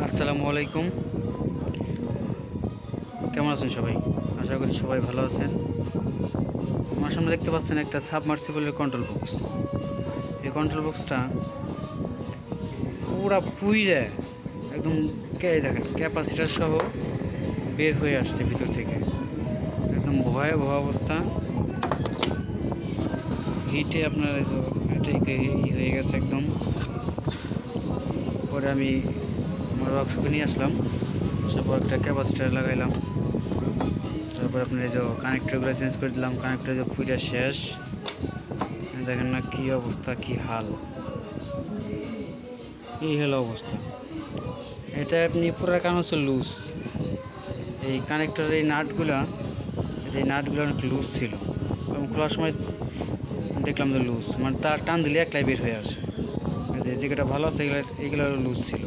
আসসালামু আলাইকুম। কেমন আছেন সবাই? আশা করি সবাই ভালো আছেন। আমার সামনে দেখতে পাচ্ছেন একটা সাবমার্সিবলের কন্ট্রোল বক্স। এই কন্ট্রোল বক্সটা পুরা পুইরে একদম দেখেন ক্যাপাসিটার সহ বের হয়ে আসছে ভিতর থেকে। একদম ভয়াবহ অবস্থা। হিটে আপনার এটাই হয়ে গেছে একদম। পরে আমি আমার ওয়ার্কশপে নিয়ে আসলাম, তারপর একটা ক্যাপাসিটার লাগাইলাম, তারপর আপনার এই যে কানেক্টরগুলো চেঞ্জ করে দিলাম। কানেক্টর যে ফুইটা শেষ, দেখেন না কি অবস্থা, কি হাল। এই হলো অবস্থা। এটা আপনি পুরো কারণ হচ্ছে লুজ। এই কানেক্টরের এই নাটগুলো অনেক লুজ ছিল এবং খোলার সময় দেখলাম যে লুজ, মানে তার টান দিলে একলাই বের হয়ে আসে। যে জায়গাটা ভালো আছে এইগুলো লুজ ছিল,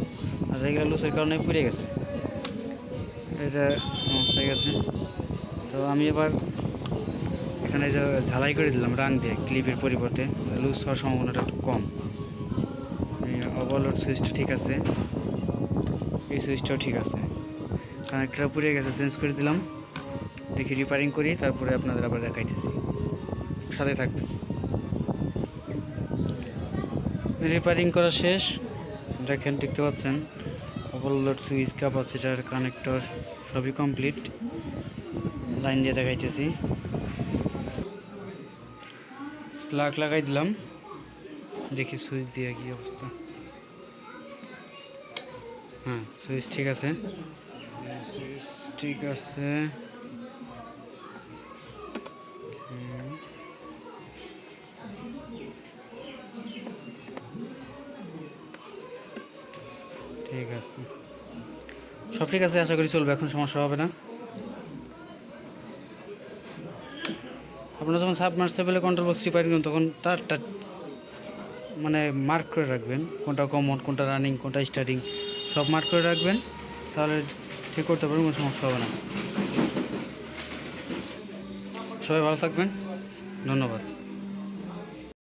আর এইগুলো লুজের কারণে পুড়ে গেছে। এটা সমস্যা হয়ে গেছে। তো আমি এবার এখানে যে ঝালাই করে দিলাম রাং দিয়ে, ক্লিপের পরিবর্তে। লুজ হওয়ার সম্ভাবনাটা একটু কম। ওভারলোড সুইচটা ঠিক আছে, এই সুইচটাও ঠিক আছে। কানেক্টরটা পুড়ে গেছে, চেঞ্জ করে দিলাম। দেখি রিপেয়ারিং করি, তারপরে আপনাদের আবার দেখাইতেছি, সাথে থাকবেন। রিপেয়ারিং করা শেষ, দেখেন দেখতে পাচ্ছেন ওভারলোড সুইচ, ক্যাপাসিটার, কানেক্টর সবই কমপ্লিট। লাইন দিয়ে দেখাইতেছি। প্লাগ লাগাই দিলাম, দেখি সুইচ দিয়ে কি অবস্থা। হ্যাঁ, সুইচ ঠিক আছে, সুইচ ঠিক আছে। ঠিক আছে, সব ঠিক আছে, আশা করি চলবে, এখন সমস্যা হবে না। আপনারা যখন সাবমার্সিবলে কন্ট্রোল বক্স রিপেয়ারিং করুন, তখন তারটা মানে মার্ক করে রাখবেন, কোনটা কমন, কোনটা রানিং, কোনটা স্টার্টিং, সব মার্ক করে রাখবেন। তাহলে ঠিক করতে পারবেন, কোনো সমস্যা হবে না। সবাই ভালো থাকবেন, ধন্যবাদ।